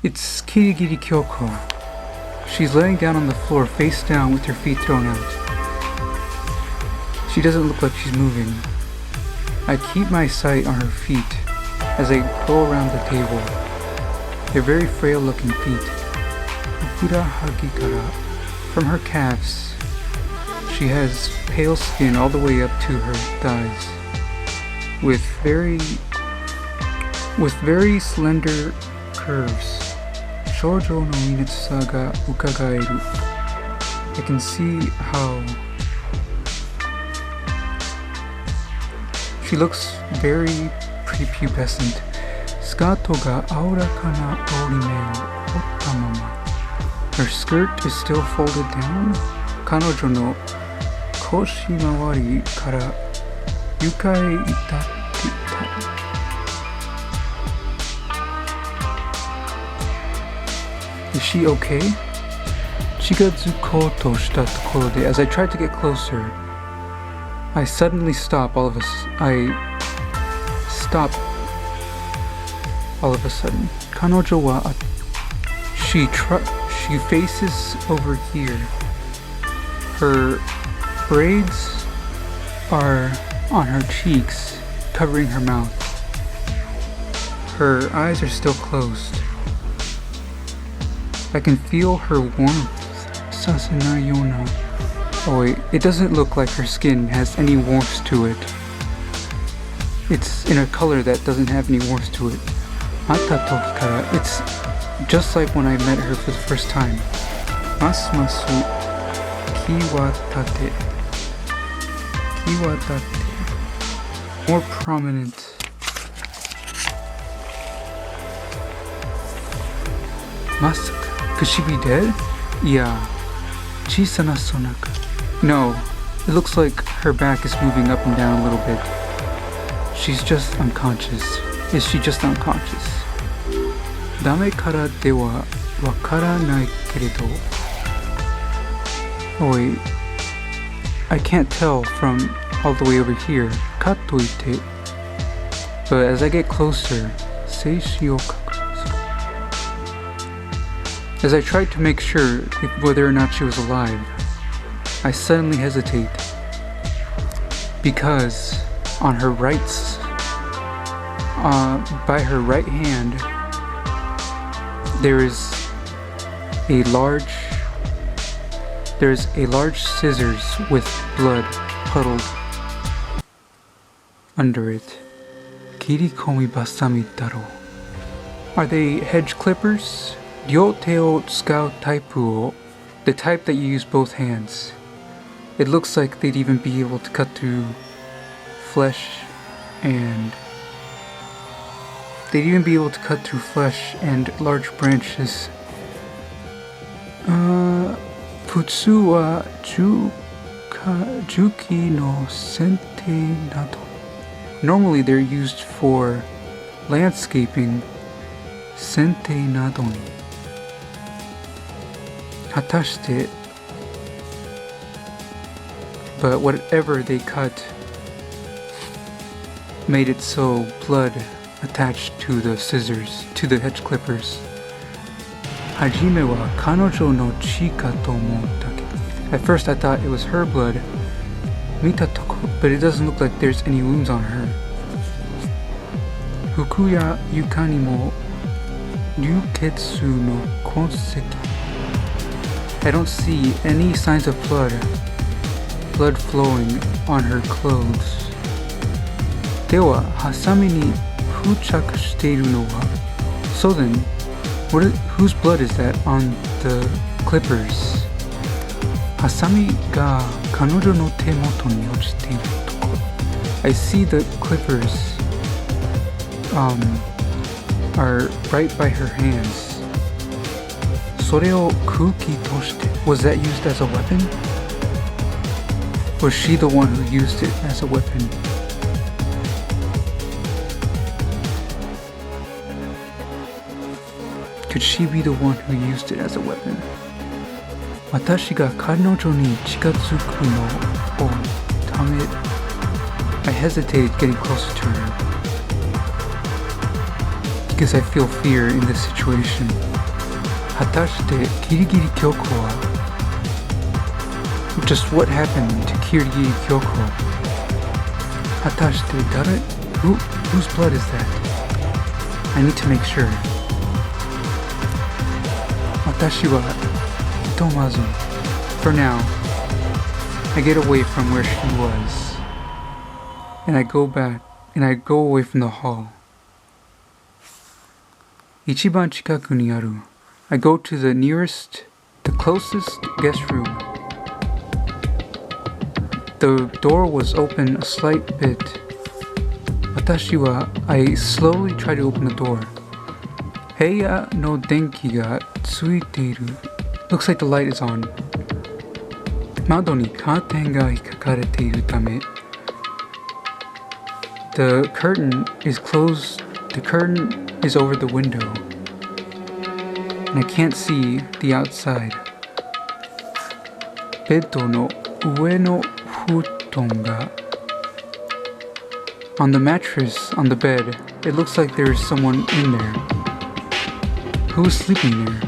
It's Kirigiri Kyoko. She's laying down on the floor face down with her feet thrown out. She doesn't look like she's moving. I keep my sight on her feet as I go around the table. They're very frail looking feet. From her calves, she has pale skin all the way up to her thighs, with very slender curves. Shoujo no minetsusa ga ukagaeru. I can see how she looks very prepubescent. Skato ga auraka na orime o otta mama. Her skirt is still folded down. Kanojo no koshi mawari kara yuka e itatte ita. Is she okay? Chigazukoto shita tokoro de. As I tried to get closer, I suddenly stop all of a sudden. Kanojo wa she faces over here. Her braids are on her cheeks, covering her mouth. Her eyes are still closed. I can feel her warmth. Sasenayona. Oh wait, it doesn't look like her skin has any warmth to it. It's in a color that doesn't have any warmth to it. Atta toki kara, it's just like when I met her for the first time. Masmasu kiwatate. More prominent. Masaka. Could she be dead? Yeah. Chisana sonaka. No, it looks like her back is moving up and down a little bit. She's just unconscious. Is she just unconscious? Dame kara de wa wakaranai keredo. Oh wait, I can't tell from all the way over here. Katoite. But as I get closer, seishi o kakusu. As I tried to make sure whether or not she was alive, I suddenly hesitate because on her by her right hand, there's a large scissors with blood puddled under it. Kirikomi basami daro. Are they hedge clippers? Ryote o tsukau taipu o, the type that you use both hands. It looks like they'd even be able to cut through flesh and large branches. Futsu wa juki no sente nado. Normally they're used for landscaping. Sente nado ni. Hatashite. But whatever they cut made it so blood attached to the scissors, to the hedge clippers. Hajime wa kanojo no chi ka to omotta kedo. At first I thought it was her blood. Mita toko, but it doesn't look like there's any wounds on her. Fuku ya yuka ni mo ryuketsu no konseki. I don't see any signs of blood flowing on her clothes. Dewa hasami ni fuchaku shiteiru no wa. So then, whose blood is that on the clippers? Hasami ga kanojo no temoto ni ochiteiru toko. I see the clippers are right by her hands. Sore o kuki toshite. Was that used as a weapon? Was she the one who used it as a weapon? Could she be the one who used it as a weapon? Watashi ga kanojo ni chikazuku no o tame. I hesitated getting closer to her because I feel fear in this situation. 果たしてキリギリ教皇は Just what happened to Kirigiri Kyoko? 果たして誰 Whose blood is that? I need to make sure. 私はひとまず For now, I get away from where she was, and I go away from the hall. 一番近くにある I go to the closest guest room. The door was open a slight bit. 私は I slowly try to open the door. 部屋の電気がついている Looks like the light is on. 窓にカーテンがかかれているため The curtain is closed. The curtain is over the window. And I can't see the outside. ベッドの上の布団が On the mattress on the bed, it looks like there is someone in there. Who is sleeping there?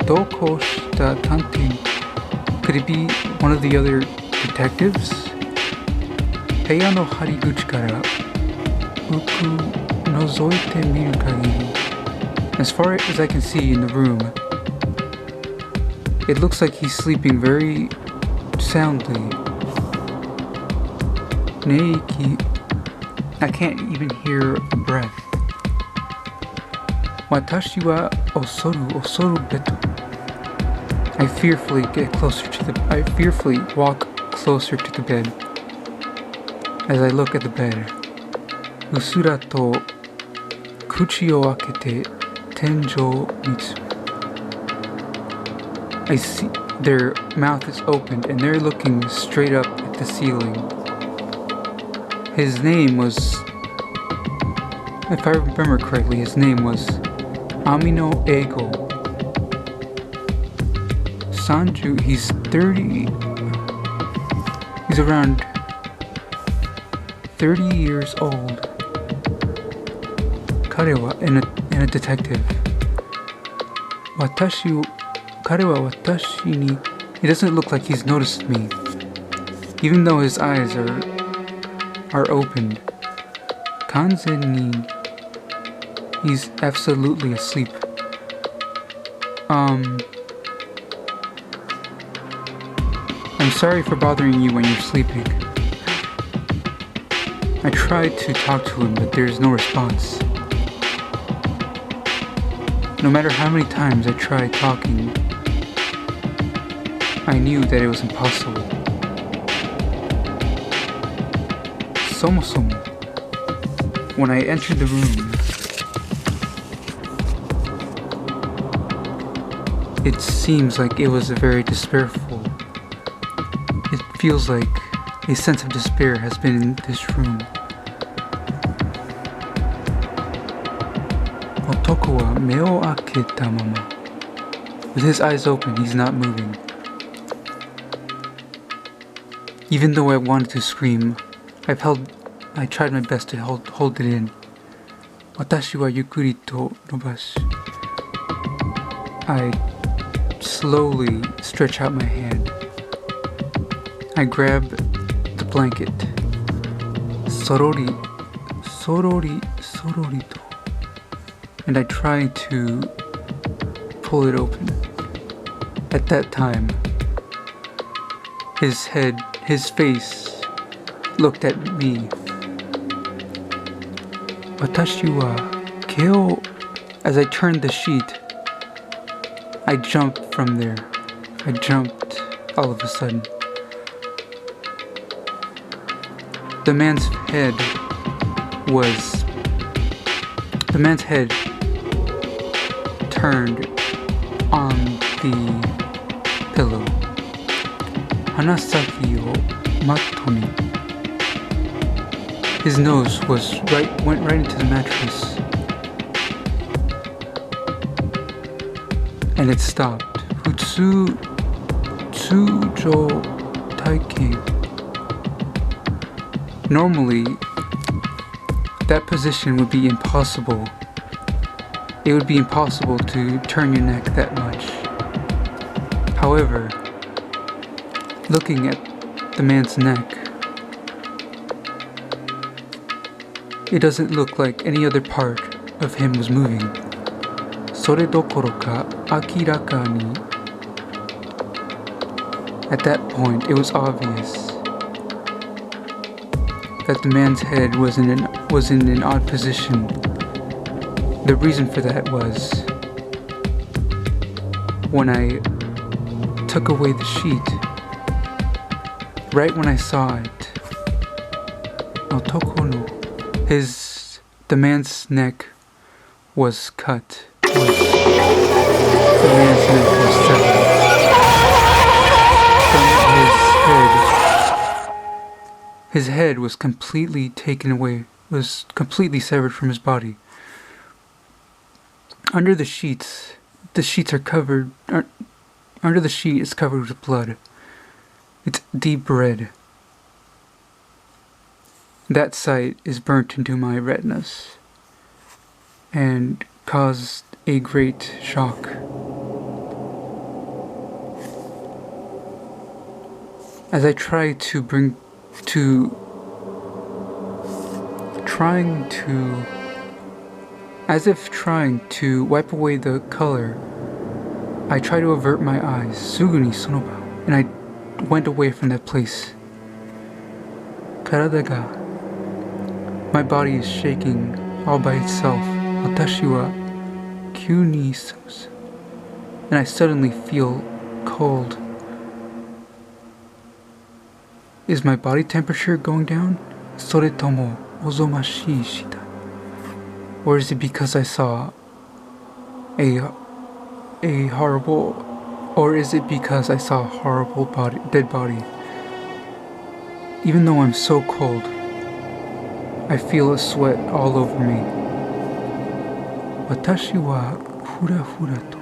同行した探偵 Could it be one of the other detectives? 部屋の張り口からよく覗いてみる限り As far as I can see in the room, it looks like he's sleeping very soundly. Neiki, I can't even hear a breath. Watashi wa osoru beto. I fearfully walk closer to the bed. As I look at the bed, usura to kuchi o akete tenjo mitsu. I see their mouth is opened and they're looking straight up at the ceiling. His name was, if I remember correctly, his name was Amino Ego. Sanju, he's 30, he's around 30 years old. Karewa, and a detective. He doesn't look like he's noticed me, even though his eyes are opened. Kanzen ni, he's absolutely asleep. I'm sorry for bothering you when you're sleeping. I tried to talk to him, but there's no response. No matter how many times I tried talking, I knew that it was impossible. Somo-somo, when I entered the room, it seems like it was very despairful. It feels like a sense of despair has been in this room. Otoko wa me o aketa mama. With his eyes open, he's not moving. Even though I wanted to scream, I tried my best to hold it in. Watashi wa yukuri to nobashi. I slowly stretch out my hand. I grab the blanket. Sorori to. And I try to pull it open. At that time, his face looked at me. Watashi wa keo. As I turned the sheet, I jumped from there. I jumped all of a sudden. The man's head turned on the pillow. Hanasaki o matto ni. His nose went right into the mattress. And it stopped. Tsujo Taikei. Normally, that position would be impossible. It would be impossible to turn your neck that much. However, looking at the man's neck, it doesn't look like any other part of him was moving. それどころか明らかに At that point, it was obvious that the man's head was in an odd position. The reason for that was when I took away the sheet, right when I saw it, the man's neck was cut. The man's neck was severed from his head. His head was completely taken away, was completely severed from his body. Under the sheets are covered. Under the sheet is covered with blood. It's deep red. That sight is burnt into my retinas and caused a great shock. As I try to as if trying to wipe away the color, I try to avert my eyes, suguni sonoba, and I went away from that place. Karada ga, my body is shaking all by itself. Watashi wa kyū ni samusu, and I suddenly feel cold. Is my body temperature going down? Sore tomo ozomashii shita. Or is it because I saw a horrible dead body? Even though I'm so cold, I feel a sweat all over me. Watashi wa fura fura to.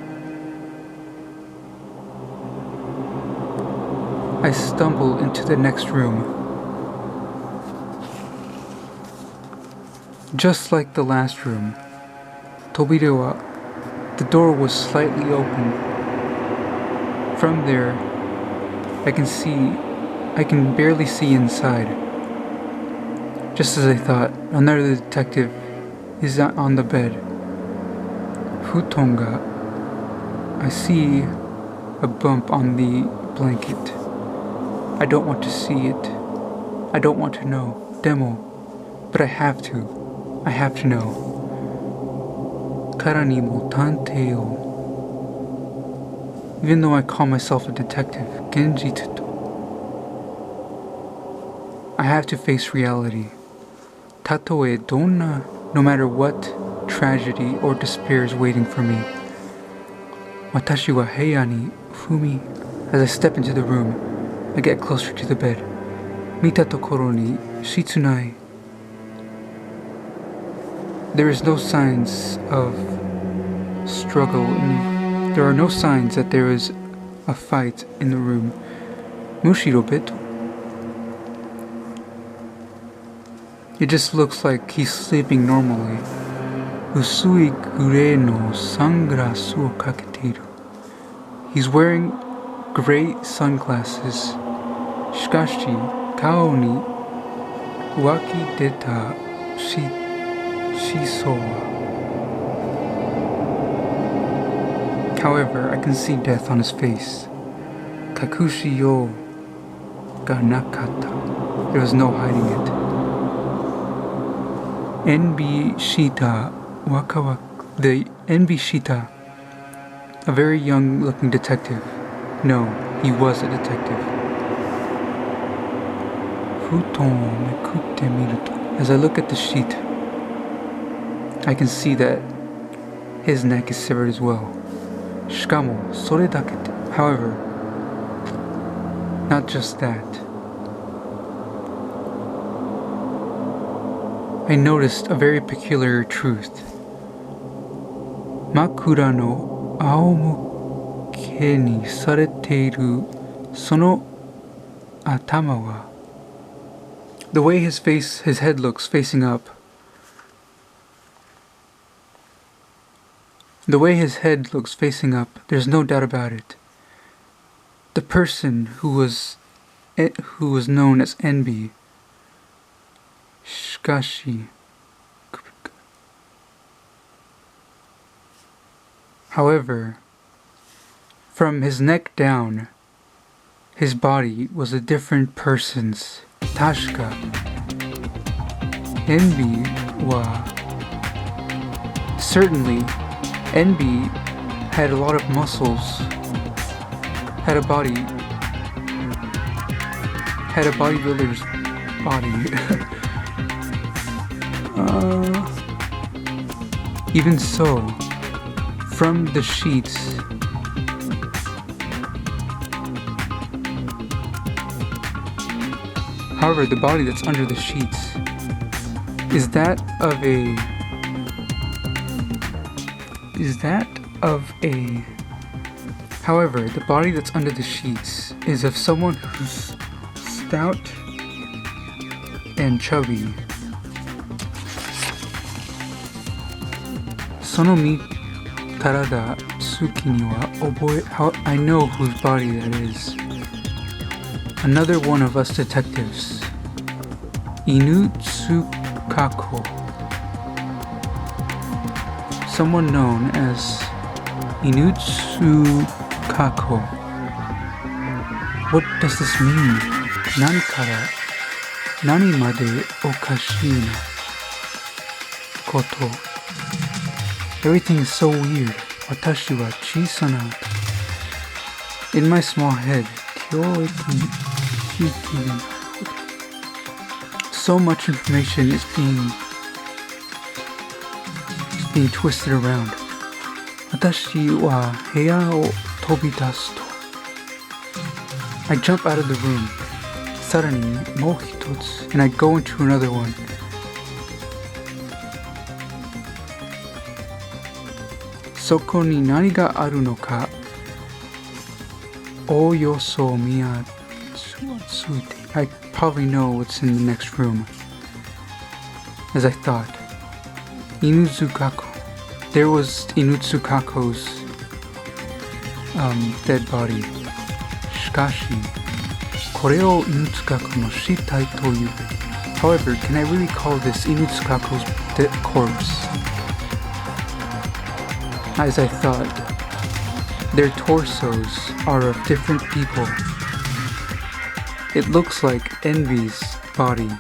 I stumble into the next room. Just like the last room, Tobire wa, the door was slightly open. From there, I can barely see inside. Just as I thought, another detective is on the bed. Futon ga, I see a bump on the blanket. I don't want to see it. I don't want to know. Demo, but I have to. I have to know. Kara ni mo tantei o. Even though I call myself a detective, genjitsu to. I have to face reality. Tatoe donna, no matter what tragedy or despair is waiting for me. Watashi wa heia ni fumi. As I step into the room, I get closer to the bed. Mita tokoro ni shitsunai. There is no signs of struggle. There are no signs that there is a fight in the room. Mushiro beto. It just looks like he's sleeping normally. Usui gurei no sunglasses wo kaketeiru. He's wearing gray sunglasses. Shikashi kao ni waki deta However, I can see death on his face. Kakushi yo ga nakata. There was no hiding it. Enbi Shita Wakawak. The Enbi Shita, a very young-looking detective. No, he was a detective. As I look at the sheet, I can see that his neck is severed as well. Shikamo, sore dakete. However, not just that. I noticed a very peculiar truth. Makura no aomuke ni sareteiru sono atama wa. The way his head looks facing up, The way his head looks facing up, there's no doubt about it. The person who was known as Envy. Shikashi. However, from his neck down, his body was a different person's. Tashika. Envy wa. Certainly, Envy had a lot of muscles, had a bodybuilder's body. Even so, from the sheets, however, the body that's under the sheets is that of a however, the body that's under the sheets is of someone who's stout and chubby. Sono mi tarada tsuki ni wa oboe, I know whose body that is. Another one of us detectives. Inu Tsukako. Someone known as Inutsukako. What does this mean? Nani kara nani made okashii na koto. Everything is so weird. Watashi wa chisana. In my small head, so much information is being twisted around. Watashi wa heya o tobidasu to. I jump out of the room. Sarani mou hitotsu, and I go into another one. Soko ni nani ga aru no ka oyoso miyatsuite. I probably know what's in the next room. As I thought. Inutsukako. There was Inutsukako's dead body. Shikashi. Kore o Inutsukako no shitai toyu. However, can I really call this Inutsukako's corpse? As I thought, their torsos are of different people. It looks like Envy's body.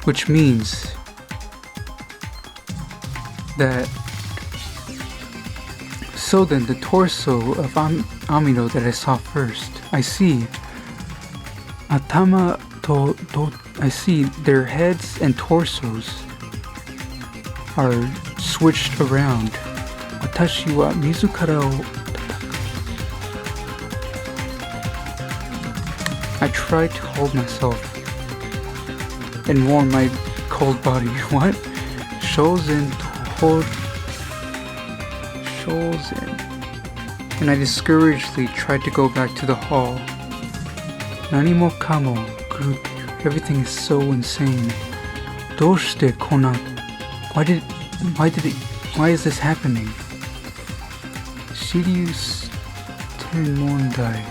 Which means that so then the torso of Amino that I saw first, I see Atama to I see their heads and torsos are switched around. Watashi wa mizukara o tataka. I tried to hold myself and warm my cold body. What? Shozen. And I discouragedly tried to go back to the hall. Nani mo kamo kuruteru. Everything is so insane. Doshite kona? Why is this happening? Shirius Tenmondai.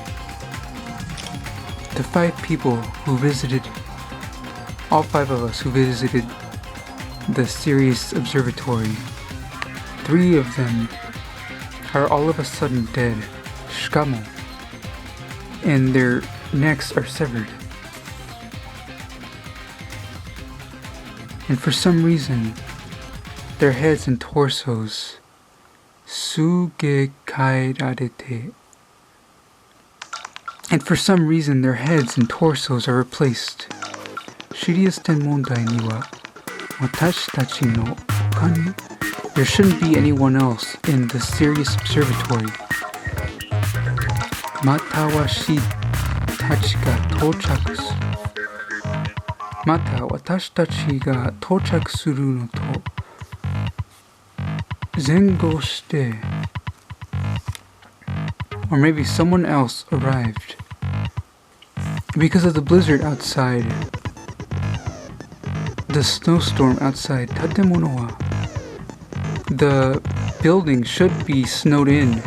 The 5 people who visited, all 5 of us who visited the Sirius Observatory, 3 of them are all of a sudden dead, shikamo, and their necks are severed. And for some reason, their heads and torsos sugekairarete. And for some reason, their heads and torsos are replaced. Shirius Tenmondai ni wa watashi tachi no okani. There shouldn't be anyone else in the Sirius Observatory. Matawashi tachi ga tochaku. Mata watashi tachi ga tochaku suru no to zengo shite. Or maybe someone else arrived. Because of the blizzard outside, the snowstorm outside. Tatemono wa. The building should be snowed in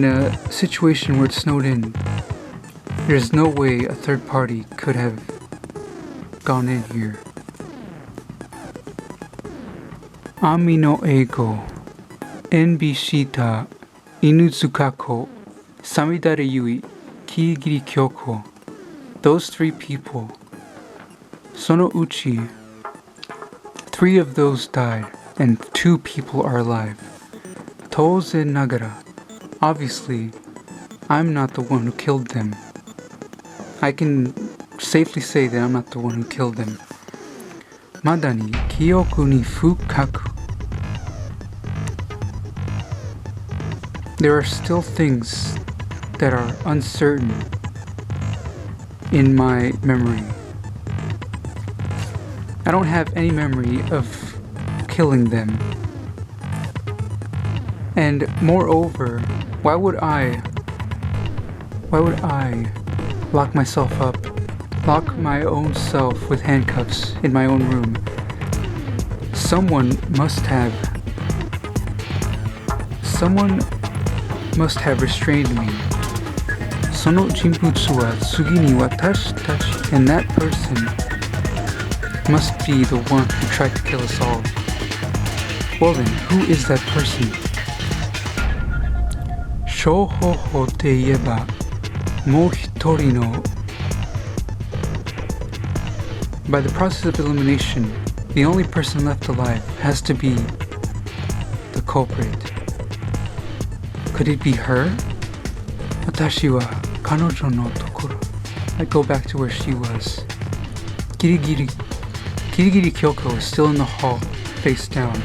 a situation where it's snowed in. There's no way a third party could have gone in here. Ami no eigo, Enbishita, Inuzukako, Samidare Yui, Kirigiri Kyoko. Those three people. Sono uchi. 3 of those died, and 2 people are alive. Toze nagara. Obviously, I'm not the one who killed them. I can safely say that I'm not the one who killed them. Madani kyoku ni fukaku. There are still things that are uncertain in my memory. I don't have any memory of killing them. And moreover, why would I lock myself up, lock my own self with handcuffs in my own room? Someone must have restrained me. Sono jinbutsu wa tsugi ni watashi tachi, and that person must be the one who tried to kill us all. Well then, who is that person? Shouhoho te ieba, mou hitori no. By the process of elimination, the only person left alive has to be the culprit. Could it be her? Watashi wa kanojo no tokoro. I go back to where she was. Kirigiri Kyoko is still in the hall, face down.